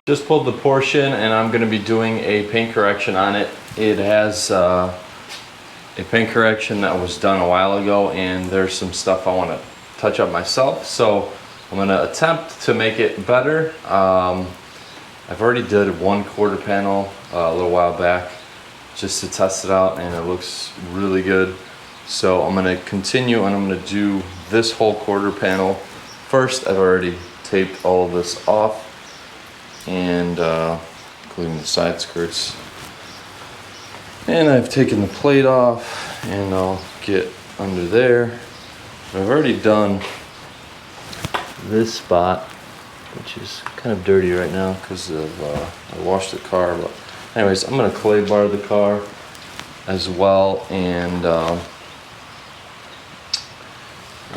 Just pulled the Porsche in and I'm going to be doing a paint correction on it. It has a paint correction that was done a while ago and there's some stuff I want to touch up myself. So I'm going to attempt to make it better. I've already did one quarter panel a little while back just to test it out and it looks really good. So I'm going to continue and I'm going to do this whole quarter panel. First, I've already taped all of this off and including the side skirts. And I've taken the plate off and I'll get under there. I've already done this spot, which is kind of dirty right now because of I washed the car. But anyways, I'm gonna clay bar the car as well, and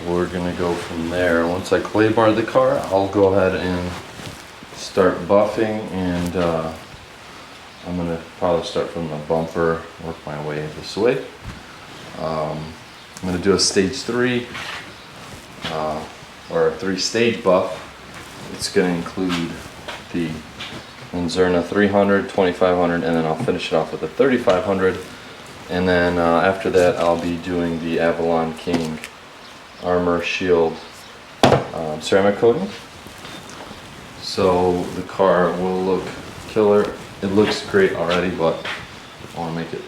we're gonna go from there. Once I clay bar the car, I'll go ahead and start buffing, and I'm gonna probably start from the bumper, work my way this way. I'm gonna do a stage 3 or a 3-stage buff. It's gonna include the MENZERNA 300, 2500, and then I'll finish it off with a 3500. And then after that, I'll be doing the AVALON King Armor Shield ceramic coating. So the car will look killer. It looks great already, but I want to make it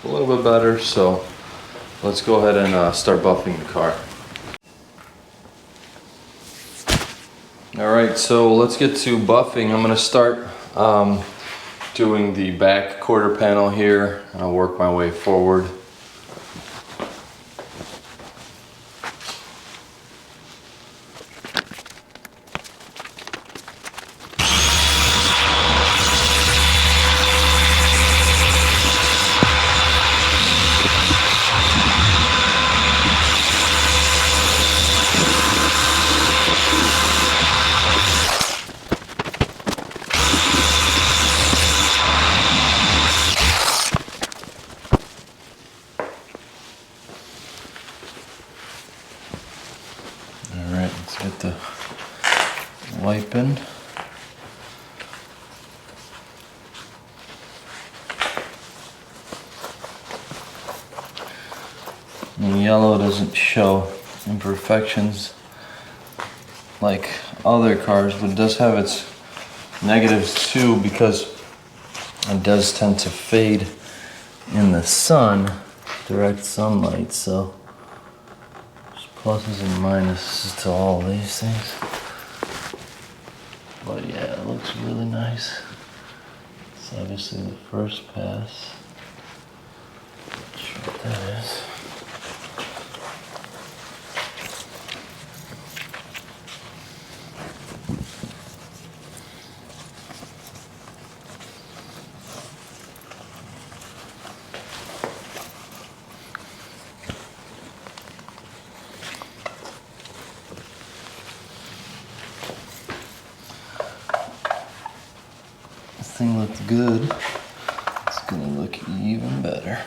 a little bit better. So let's go ahead and start buffing the car. Alright, so let's get to buffing. I'm going to start doing the back quarter panel here. I'll work my way forward. Alright, let's get the wiping. The yellow doesn't show imperfections like other cars, but it does have its negatives too, because it does tend to fade in the sun, direct sunlight, so there's pluses and minuses to all these things. But yeah, it looks really nice. It's obviously the first pass. Not sure what that is. This thing looked good. It's gonna look even better.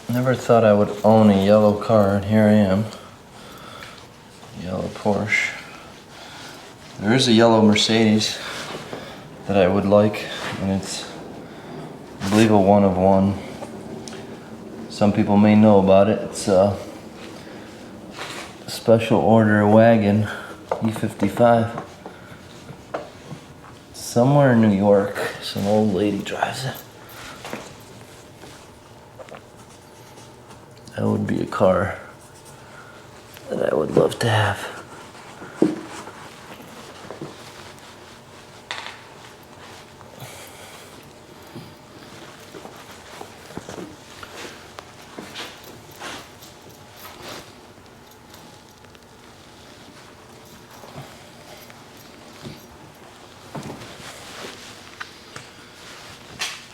Never thought I would own a yellow car, and here I am. Yellow Porsche. There is a yellow Mercedes that I would like, and it's, I believe, a one of one. Some people may know about it. It's a special order wagon, E55. Somewhere in New York, some old lady drives it. That would be a car that I would love to have.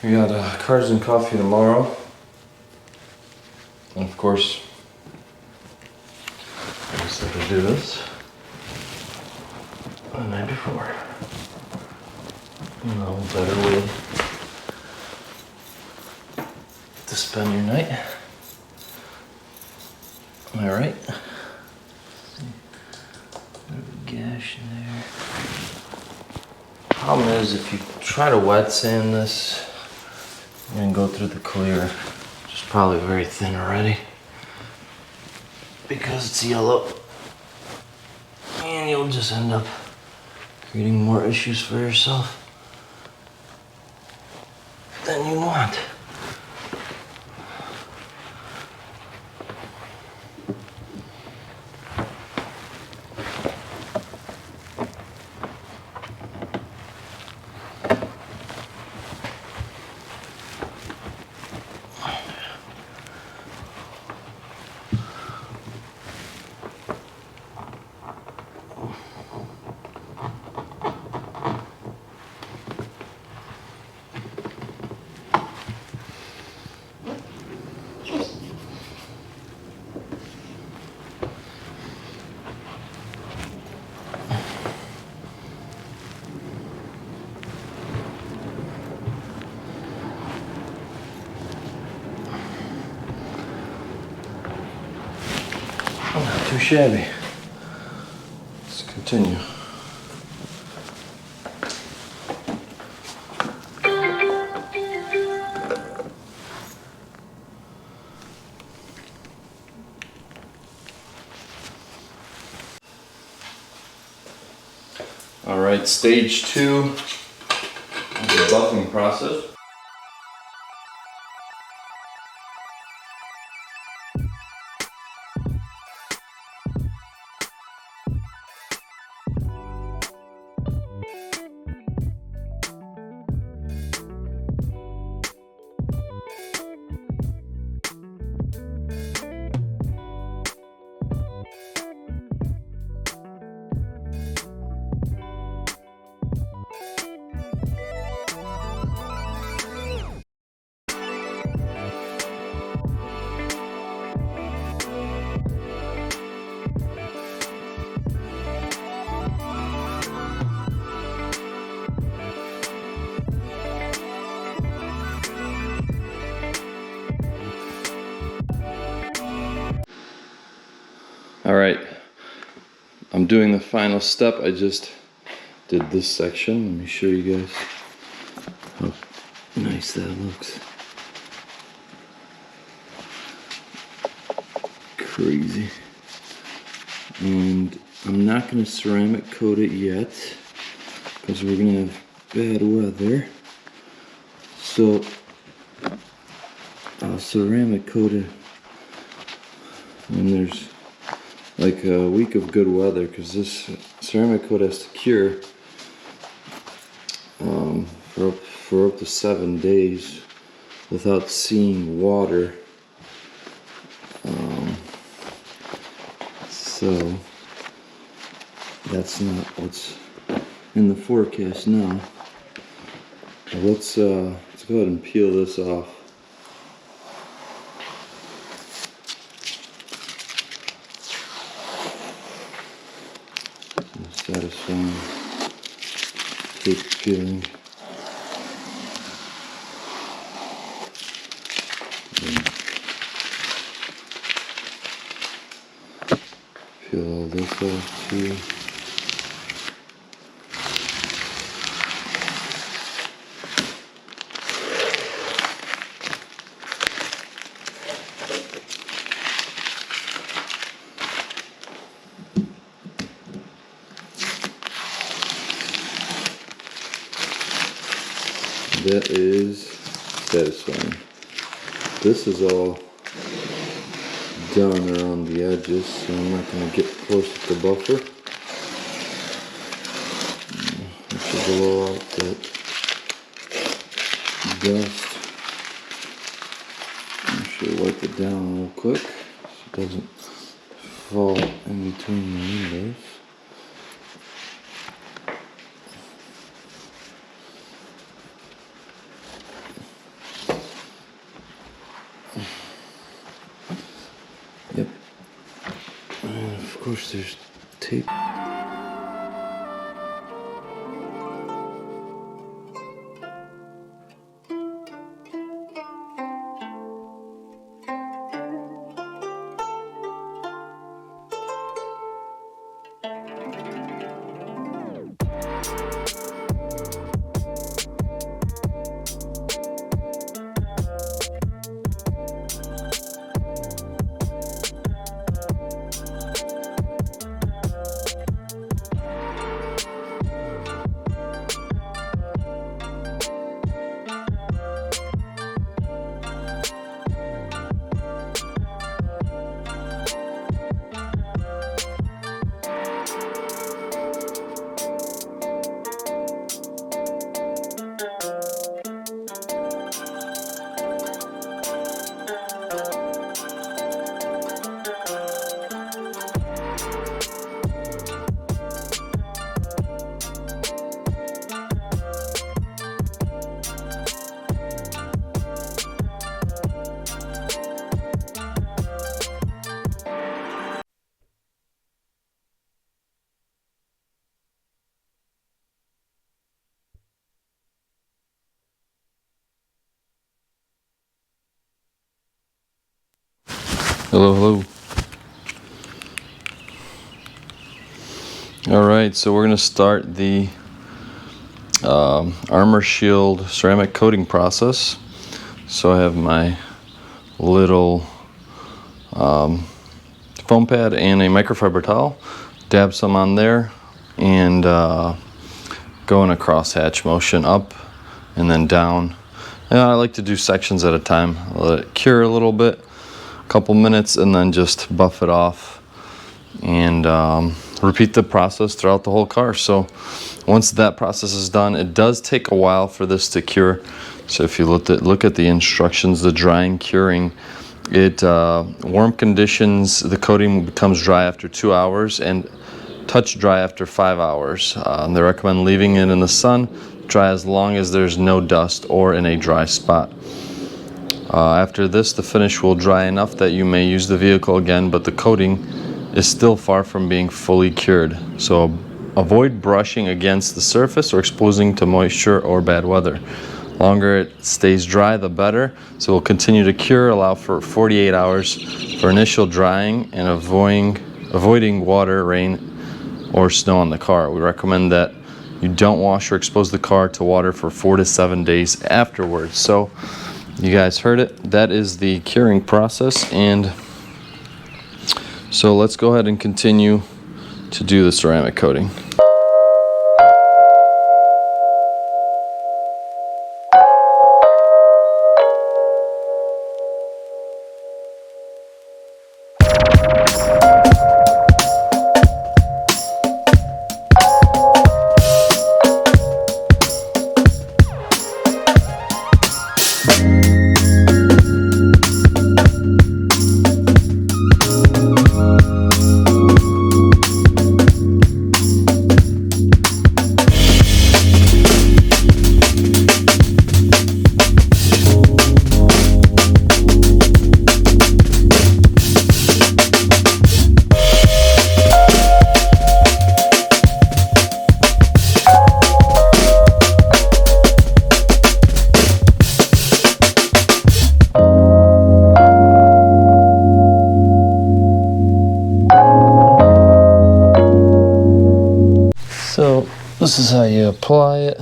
We got Cars and Coffee tomorrow. And of course, there's faster to do this than the night before. No better way to spend your night. Am I right? There's a gash in there. Problem is, if you try to wet sand this, you're gonna go through the clear, which is probably very thin already, because it's yellow, and you'll just end up creating more issues for yourself than you want. Not too shabby. Let's continue. All right, stage 2 of the buffing process. All right, I'm doing the final step. I just did this section. Let me show you guys how nice that looks. Crazy. And I'm not gonna ceramic coat it yet because we're gonna have bad weather. So I'll ceramic coat it when there's like a week of good weather, because this ceramic coat has to cure for up to 7 days without seeing water. So that's not what's in the forecast now. Let's go ahead and peel this off. Satisfying cake peeling. Peel all this off too. That is satisfying. This is all done around the edges, so I'm not going to get close to the buffer. I should blow out that dust. I should wipe it down real quick so it doesn't fall in between the windows. Yep. And of course, there's tape. Hello, hello. All right, so we're gonna start the armor shield ceramic coating process. So I have my little foam pad and a microfiber towel. Dab some on there and go in a crosshatch motion up and then down. And I like to do sections at a time. Let it cure a little bit, a couple minutes, and then just buff it off and repeat the process throughout the whole car. So once that process is done, it does take a while for this to cure. So if you look at the instructions, the drying, curing, warm conditions, the coating becomes dry after 2 hours and touch dry after 5 hours. They recommend leaving it in the sun, dry as long as there's no dust or in a dry spot. After this, the finish will dry enough that you may use the vehicle again, but the coating is still far from being fully cured. So avoid brushing against the surface or exposing to moisture or bad weather. Longer it stays dry, the better. So we'll continue to cure, allow for 48 hours for initial drying and avoiding water, rain, or snow on the car. We recommend that you don't wash or expose the car to water for 4 to 7 days afterwards. So you guys heard it. That is the curing process. And so let's go ahead and continue to do the ceramic coating. So this is how you apply it.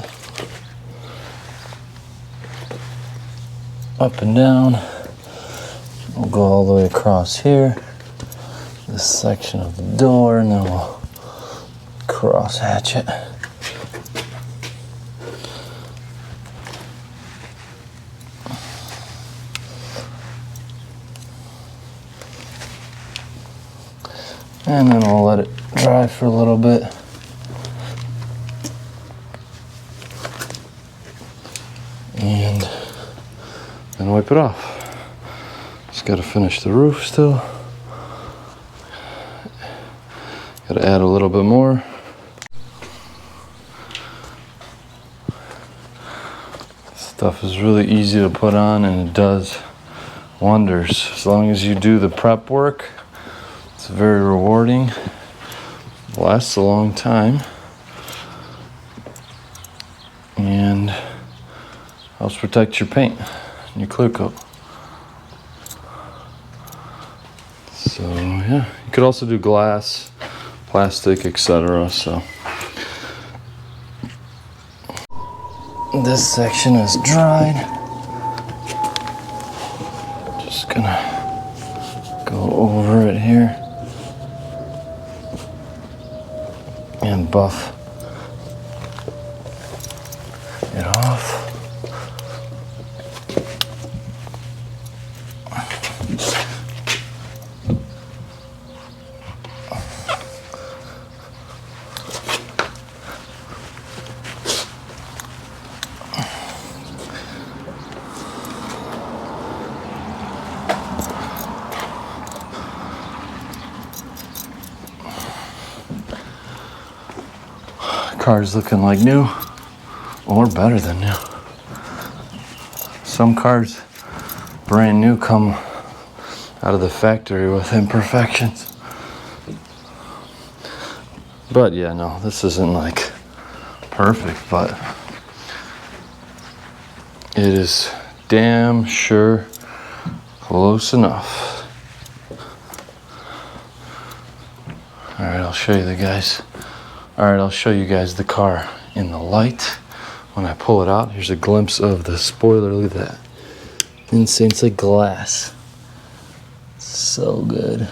Up and down. We'll go all the way across here. This section of the door, and then we'll cross hatch it. And then we'll let it dry for a little bit. And then wipe it off. Just gotta finish the roof still. Gotta add a little bit more. Stuff is really easy to put on and it does wonders. As long as you do the prep work It's very rewarding. Lasts a long time. And helps protect your paint and your clear coat. So yeah, you could also do glass, plastic, etc. So this section is dried. Just gonna go over it here and buff it off. Car's looking like new, or better than new. Some cars, brand new, come out of the factory with imperfections. But yeah, no, this isn't like perfect, but it is damn sure close enough. All right, I'll show you the guys. All right, I'll show you guys the car in the light. When I pull it out, here's a glimpse of the spoiler. Look at that. Insane, it's like glass. So good.